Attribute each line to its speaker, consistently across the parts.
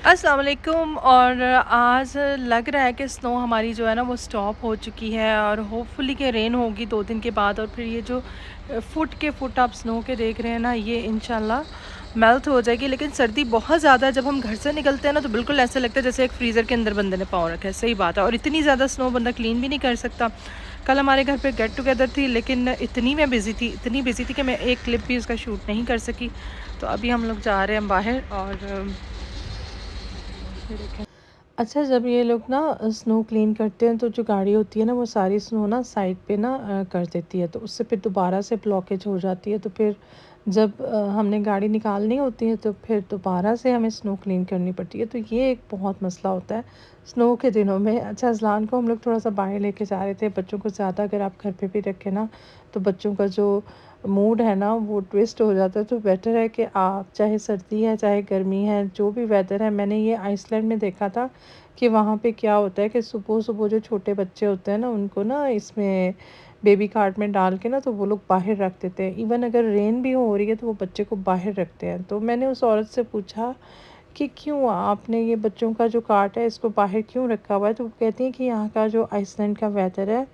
Speaker 1: अस्सलाम वालेकुम। और आज लग रहा है कि स्नो हमारी जो है ना वो स्टॉप हो चुकी है और होपफुली कि रेन होगी 2 दिन के बाद, और फिर ये जो फुट आप स्नो के देख रहे हैं ना, ये इंशाल्लाह मेल्ट हो जाएगी। लेकिन सर्दी बहुत ज़्यादा है, जब हम घर से निकलते हैं ना तो बिल्कुल ऐसा लगता है जैसे एक फ्रीज़र के अंदर बंदे ने पाँव रखा है। सही बात है। और इतनी ज़्यादा स्नो बंदा क्लीन भी नहीं कर सकता। कल हमारे घर पे गेट टुगेदर थी, लेकिन इतनी बिज़ी थी कि मैं एक क्लिप भी उसका शूट नहीं कर सकी। तो अभी हम लोग जा रहे हैं बाहर। और ये देखें। अच्छा, जब ये लोग ना स्नो क्लीन करते हैं तो जो गाड़ी होती है ना वो सारी स्नो ना साइड पे ना कर देती है, तो उससे फिर दोबारा से ब्लॉकेज हो जाती है। तो फिर जब हमने गाड़ी निकालनी होती है तो फिर दोबारा से हमें स्नो क्लीन करनी पड़ती है। तो ये एक बहुत मसला होता है स्नो के दिनों में। अच्छा, अज़लान को हम लोग थोड़ा सा बाहर लेके जा रहे थे। बच्चों को ज़्यादा अगर आप घर पे भी रखें ना तो बच्चों का जो मूड है ना वो ट्विस्ट हो जाता है। तो बेटर है कि आप, चाहे सर्दी है चाहे गर्मी है, जो भी वेदर है, मैंने ये आइसलैंड में देखा था कि वहाँ पे क्या होता है कि सुबह-सुबह जो छोटे बच्चे होते हैं ना उनको ना इसमें बेबी कार्ट में डाल के ना तो वो लोग बाहर रख देते हैं। इवन अगर रेन भी हो रही है तो वो बच्चे को बाहर रखते हैं। तो मैंने उस औरत से पूछा कि क्यों आपने ये बच्चों का जो कार्ट है इसको बाहर क्यों रखा हुआ है? तो वो कहती हैं कि यहाँ का जो आइसलैंड का वेदर है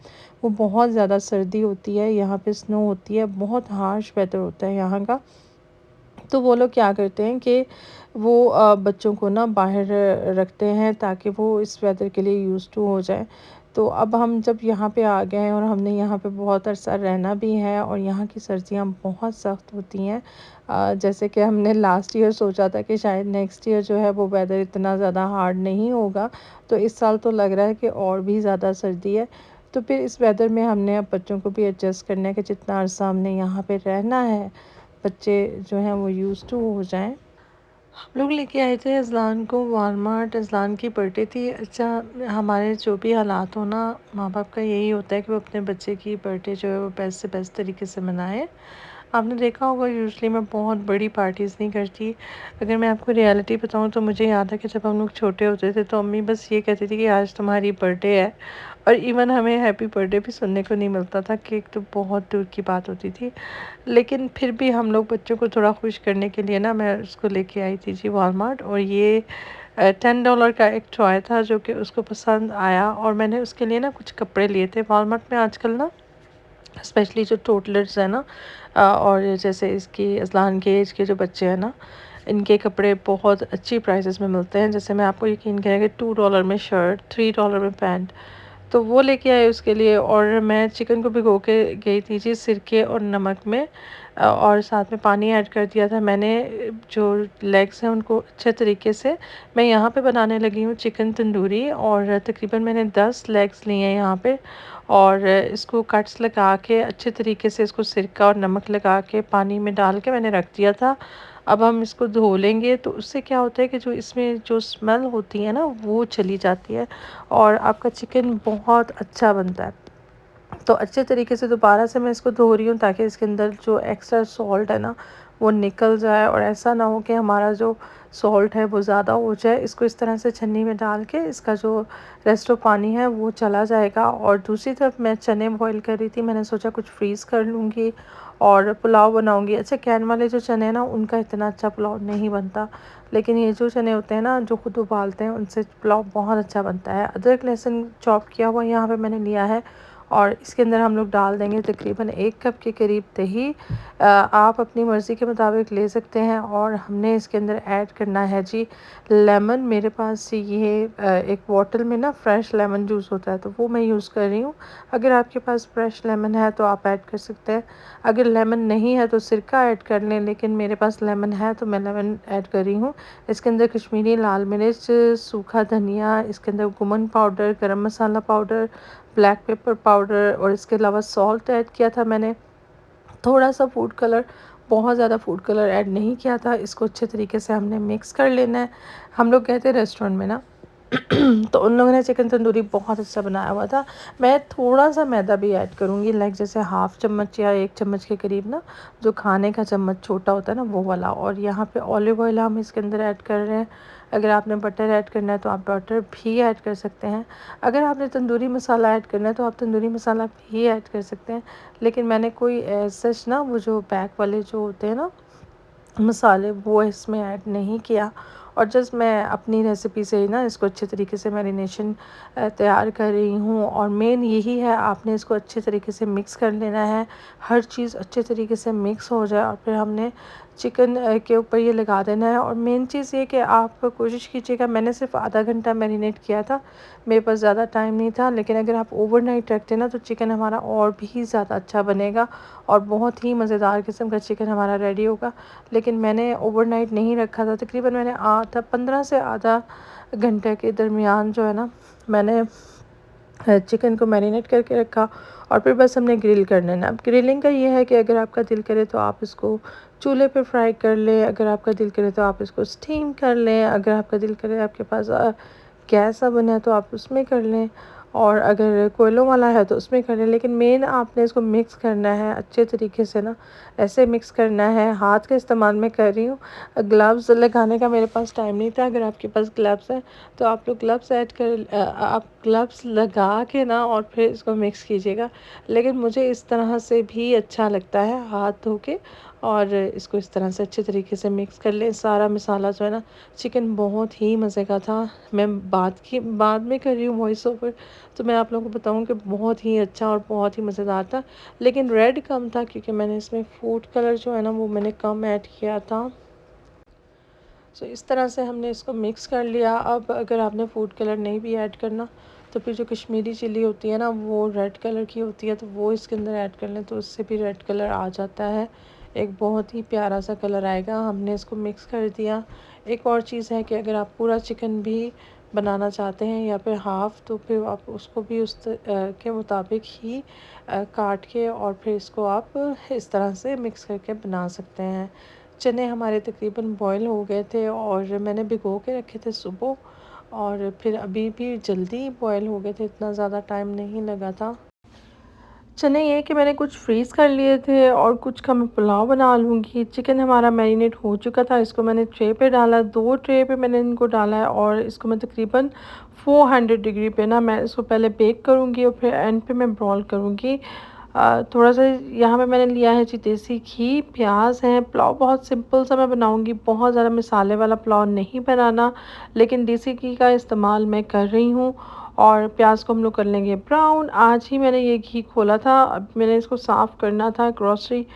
Speaker 1: वो बहुत ज़्यादा सर्दी होती है, यहाँ पे स्नो होती है, बहुत हार्श वेदर होता है यहाँ का। तो वो लोग क्या करते हैं कि वो बच्चों को ना बाहर रखते हैं ताकि वो इस वेदर के लिए यूज़ टू हो जाए। तो अब हम जब यहाँ पे आ गए हैं और हमने यहाँ पे बहुत अरसा रहना भी है और यहाँ की सर्दियाँ बहुत सख्त होती हैं। जैसे कि हमने लास्ट ईयर सोचा था कि शायद नेक्स्ट ईयर जो है वो वेदर इतना ज़्यादा हार्ड नहीं होगा, तो इस साल तो लग रहा है कि और भी ज़्यादा सर्दी है। तो फिर इस वेदर में हमने अब बच्चों को भी एडजस्ट करना है कि जितना अरसा हमने यहाँ पे रहना है, बच्चे जो हैं वो यूज़ टू हो जाएँ। हम लोग लेके आए थे अज़लान को वॉलमार्ट। अज़लान की बर्थडे थी। अच्छा, हमारे जो भी हालात हो ना, माँ बाप का यही होता है कि वो अपने बच्चे की बर्थडे जो है वो बेस्ट से बेस्ट तरीके से मनाएं। आपने देखा होगा यूजुअली मैं बहुत बड़ी पार्टीज़ नहीं करती। अगर मैं आपको रियलिटी बताऊँ तो मुझे याद है कि जब हम लोग छोटे होते थे तो अम्मी बस ये कहती थी कि आज तुम्हारी बर्थडे है, और इवन हमें हैप्पी बर्थडे भी सुनने को नहीं मिलता था। केक तो बहुत दूर की बात होती थी। लेकिन फिर भी हम लोग बच्चों को थोड़ा खुश करने के लिए ना मैं उसको लेके आई थी जी वॉलमार्ट। और ये $10 का एक टॉय था जो कि उसको पसंद आया, और मैंने उसके लिए ना कुछ कपड़े लिए थे। वॉलमार्ट में आजकल ना स्पेशली जो टोटलर्स हैं ना, और जैसे इसकी अज़लान के एज के जो बच्चे हैं ना, इनके कपड़े बहुत अच्छी प्राइसेस में मिलते हैं। जैसे मैं आपको यकीन करेंगे, $2 में शर्ट, $3 में पैंट। तो वो लेके आए उसके लिए। और मैं चिकन को भिगो के गई थी जी सिरके और नमक में, और साथ में पानी ऐड कर दिया था मैंने। जो लेग्स हैं उनको अच्छे तरीके से मैं यहाँ पे बनाने लगी हूँ चिकन तंदूरी, और तकरीबन मैंने 10 लेग्स लिए हैं यहाँ पे। और इसको कट्स लगा के अच्छे तरीके से इसको सिरका और नमक लगा के पानी में डाल के मैंने रख दिया था। अब हम इसको धो लेंगे तो उससे क्या होता है कि जो इसमें जो स्मेल होती है ना वो चली जाती है, और आपका चिकन बहुत अच्छा बनता है। तो अच्छे तरीके से दोबारा से मैं इसको धो रही हूँ ताकि इसके अंदर जो एक्स्ट्रा सॉल्ट है ना वो निकल जाए, और ऐसा ना हो कि हमारा जो सॉल्ट है वो ज़्यादा हो जाए। इसको इस तरह से छन्नी में डाल के इसका जो रेस्ट ऑफ पानी है वो चला जाएगा। और दूसरी तरफ मैं चने बॉईल कर रही थी। मैंने सोचा कुछ फ्रीज़ कर लूँगी और पुलाव बनाऊँगी। अच्छा, कैन वाले जो चने हैं ना उनका इतना अच्छा पुलाव नहीं बनता, लेकिन ये जो चने होते हैं ना जो खुद उबालते हैं उनसे पुलाव बहुत अच्छा बनता है। अदरक लहसुन चॉप किया हुआ यहाँ पे मैंने लिया है, और इसके अंदर हम लोग डाल देंगे तकरीबन 1 कप के करीब दही। आप अपनी मर्ज़ी के मुताबिक ले सकते हैं। और हमने इसके अंदर ऐड करना है जी लेमन। मेरे पास ये एक बॉटल में ना फ्रेश लेमन जूस होता है तो वो मैं यूज़ कर रही हूँ। अगर आपके पास फ्रेश लेमन है तो आप ऐड कर सकते हैं। अगर लेमन नहीं है तो सिरका ऐड कर लें, लेकिन मेरे पास लेमन है तो मैं लेमन ऐड कर रही हूँ। इसके अंदर कश्मीरी लाल मिर्च, सूखा धनिया, इसके अंदर कुमन पाउडर, गरम मसाला पाउडर, ब्लैक पेपर पाउडर, और इसके अलावा सॉल्ट ऐड किया था मैंने। थोड़ा सा फूड कलर, बहुत ज़्यादा फूड कलर ऐड नहीं किया था। इसको अच्छे तरीके से हमने मिक्स कर लेना है। हम लोग गए थे रेस्टोरेंट में ना तो उन लोगों ने चिकन तंदूरी बहुत अच्छा बनाया हुआ था। मैं थोड़ा सा मैदा भी ऐड करूँगी, लाइक जैसे हाफ़ चम्मच या 1 चम्मच के करीब ना, जो खाने का चम्मच छोटा होता है ना वो वाला। और यहाँ पे ऑलिव ऑयल हम इसके अंदर ऐड कर रहे हैं। अगर आपने बटर ऐड करना है तो आप बटर भी ऐड कर सकते हैं। अगर आपने तंदूरी मसाला ऐड करना है तो आप तंदूरी मसाला भी ऐड कर सकते हैं। लेकिन मैंने कोई सच ना वो जो पैक वाले जो होते हैं ना मसाले वो इसमें ऐड नहीं किया। और जस्ट मैं अपनी रेसिपी से ही ना इसको अच्छे तरीके से मैरिनेशन तैयार कर रही हूँ। और मेन यही है, आपने इसको अच्छे तरीके से मिक्स कर लेना है, हर चीज़ अच्छे तरीके से मिक्स हो जाए और फिर हमने चिकन के ऊपर ये लगा देना है। और मेन चीज़ ये कि आप कोशिश कीजिएगा, मैंने सिर्फ आधा घंटा मैरिनेट किया था, मेरे पास ज़्यादा टाइम नहीं था, लेकिन अगर आप ओवरनाइट रखते ना तो चिकन हमारा और भी ज़्यादा अच्छा बनेगा और बहुत ही मज़ेदार किस्म का चिकन हमारा रेडी होगा। लेकिन मैंने ओवरनाइट नहीं रखा था, तकरीबन मैंने 15 से आधा घंटे के दरमियान जो है ना मैंने चिकन को मैरिनेट करके रखा और फिर बस हमने ग्रिल कर लेना। अब ग्रिलिंग का ये है कि अगर आपका दिल करे तो आप इसको चूल्हे पे फ्राई कर लें, अगर आपका दिल करे तो आप इसको स्टीम कर लें, अगर आपका दिल करे आपके पास गैस ओवन है तो आप उसमें कर लें, और अगर कोयलों वाला है तो उसमें कर लें। लेकिन मेन आपने इसको मिक्स करना है अच्छे तरीके से ना, ऐसे मिक्स करना है। हाथ का इस्तेमाल मैं कर रही हूँ, ग्लव्स लगाने का मेरे पास टाइम नहीं था। अगर आपके पास ग्लव्स हैं तो आप लोग ग्लव्स आप ग्लव्स लगा के ना और फिर इसको मिक्स कीजिएगा। लेकिन मुझे इस तरह से भी अच्छा लगता है, हाथ धो के और इसको इस तरह से अच्छे तरीके से मिक्स कर लें। सारा मसाला जो है ना, चिकन बहुत ही मज़े का था। मैं बाद में कर रही हूँ वॉइस ओवर, तो मैं आप लोगों को बताऊँ कि बहुत ही अच्छा और बहुत ही मज़ेदार था। लेकिन रेड कम था क्योंकि मैंने इसमें फूड कलर जो है ना वो मैंने कम ऐड किया था। सो इस तरह से हमने इसको मिक्स कर लिया। अब अगर आपने फूड कलर नहीं भी ऐड करना तो फिर जो कश्मीरी चिल्ली होती है ना वो रेड कलर की होती है, तो वो इसके अंदर ऐड कर लें तो उससे भी रेड कलर आ जाता है, एक बहुत ही प्यारा सा कलर आएगा। हमने इसको मिक्स कर दिया। एक और चीज़ है कि अगर आप पूरा चिकन भी बनाना चाहते हैं या फिर हाफ़, तो फिर आप उसको भी के मुताबिक ही काट के और फिर इसको आप इस तरह से मिक्स करके बना सकते हैं। चने हमारे तकरीबन बॉयल हो गए थे और मैंने भिगो के रखे थे सुबह, और फिर अभी भी जल्दी बॉयल हो गए थे, इतना ज़्यादा टाइम नहीं लगा था। चने ये कि मैंने कुछ फ्रीज़ कर लिए थे और कुछ का मैं पुलाव बना लूँगी। चिकन हमारा मैरिनेट हो चुका था, इसको मैंने ट्रे पे डाला, 2 ट्रे पे मैंने इनको डाला है और इसको मैं तकरीबन 400 डिग्री पे ना मैं इसको पहले बेक करूँगी और फिर एंड पे मैं ब्रोल करूँगी। थोड़ा-सा यहाँ पे मैंने लिया है जी देसी घी, प्याज है। पुलाव बहुत सिंपल सा मैं बनाऊँगी, बहुत ज़्यादा मसाले वाला पुलाव नहीं बनाना, लेकिन देसी घी का इस्तेमाल मैं कर रही हूँ। और प्याज को हम लोग कर लेंगे ब्राउन। आज ही मैंने ये घी खोला था, अब मैंने इसको साफ़ करना था। ग्रॉसरी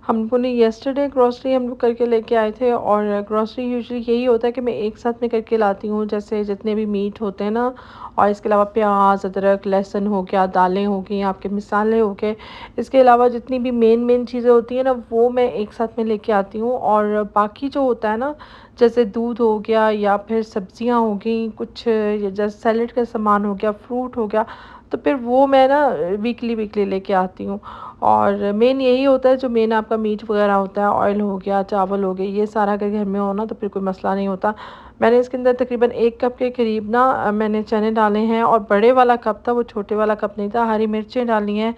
Speaker 1: हमको ने येस्टरडे ग्रॉसरी हम लोग करके लेके आए थे, और ग्रॉसरी यूजुअली यही होता है कि मैं एक साथ में करके लाती हूँ, जैसे जितने भी मीट होते हैं ना, और इसके अलावा प्याज, अदरक, लहसुन हो गया, दालें हो गई, आपके मसाले हो गए, इसके अलावा जितनी भी मेन चीज़ें होती हैं ना वो मैं एक साथ में लेके आती हूँ। और बाकी जो होता है ना, जैसे दूध हो गया या फिर सब्जियां हो गई, कुछ या जैसे सैलेड का सामान हो गया, फ्रूट हो गया, तो फिर वो मैं ना वीकली लेके आती हूँ। और मेन यही होता है, जो मेन आपका मीट वगैरह होता है, ऑयल हो गया, चावल हो गए, ये सारा अगर घर में हो ना तो फिर कोई मसला नहीं होता। मैंने इसके अंदर तकरीबन 1 कप के करीब ना मैंने चने डाले हैं, और बड़े वाला कप था, वो छोटे वाला कप नहीं था। हरी मिर्चें डाली हैं,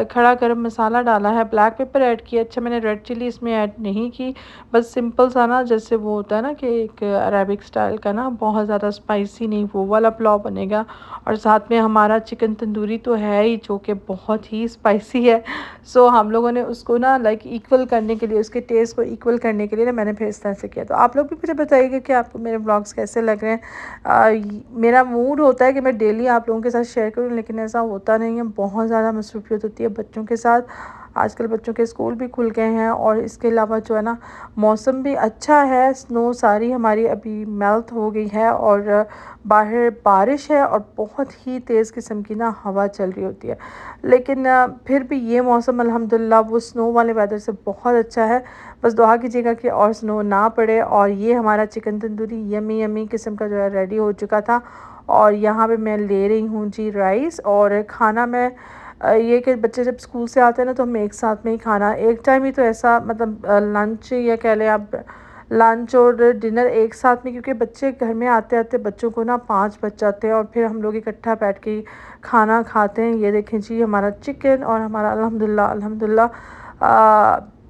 Speaker 1: खड़ा गरम मसाला डाला है, ब्लैक पेपर ऐड किया। अच्छा, मैंने रेड चिल्ली इसमें ऐड नहीं की, बस सिंपल सा ना, जैसे वो होता है ना कि एक अरेबिक स्टाइल का ना, बहुत ज़्यादा स्पाइसी नहीं, वो वाला पुलाव बनेगा। और साथ में हमारा चिकन तंदूरी तो है ही, जो कि बहुत ही स्पाइसी है। सो हम लोगों ने उसको ना लाइक इक्वल करने के लिए, उसके टेस्ट को इक्वल करने के लिए ना मैंने फिर इस तरह से किया। तो आप लोग भी मुझे बताइएगा कि आपको मेरे व्लॉग्स कैसे लग रहे हैं। मेरा मूड होता है कि मैं डेली आप लोगों के साथ शेयर करूं, लेकिन ऐसा होता नहीं है, बहुत ज़्यादा मसरूफियत होती है बच्चों के साथ। आजकल बच्चों के स्कूल भी खुल गए हैं, और इसके अलावा जो है ना मौसम भी अच्छा है। स्नो सारी हमारी अभी मेल्ट हो गई है, और बाहर बारिश है और बहुत ही तेज़ किस्म की ना हवा चल रही होती है। लेकिन फिर भी ये मौसम अल्हम्दुलिल्लाह वो स्नो वाले वेदर से बहुत अच्छा है। बस दुआ कीजिएगा कि और स्नो ना पड़े। और ये हमारा चिकन तंदूरी यमी यमी किस्म का जो है रेडी हो चुका था। और यहाँ पे मैं ले रही हूँ जी राइस, और खाना मैं ये कि बच्चे जब स्कूल से आते हैं ना तो हम एक साथ में ही खाना, एक टाइम ही तो ऐसा, मतलब लंच या कह लें आप, लंच और डिनर एक साथ में, क्योंकि बच्चे घर में आते आते बच्चों को ना 5 बज जाते हैं, और फिर हम लोग इकट्ठा बैठ के खाना खाते हैं। ये देखें जी हमारा चिकन, और हमारा अल्हम्दुलिल्लाह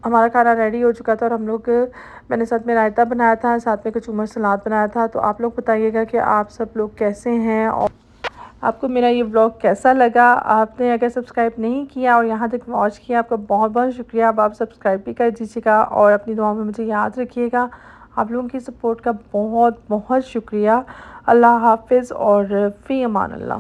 Speaker 1: हमारा खाना रेडी हो चुका था। और हम लोग, मैंने साथ में रायता बनाया था, साथ में कचूमर सलाद बनाया था। तो आप लोग बताइएगा कि आप सब लोग कैसे हैं, और आपको मेरा ये व्लॉग कैसा लगा। आपने अगर सब्सक्राइब नहीं किया और यहाँ तक वॉच किया, आपका बहुत बहुत शुक्रिया। अब आप सब्सक्राइब भी कर दीजिएगा, और अपनी दुआओं में मुझे याद रखिएगा। आप लोगों की सपोर्ट का बहुत बहुत शुक्रिया। अल्लाह हाफ़िज़ और फ़ी अमान अल्लाह।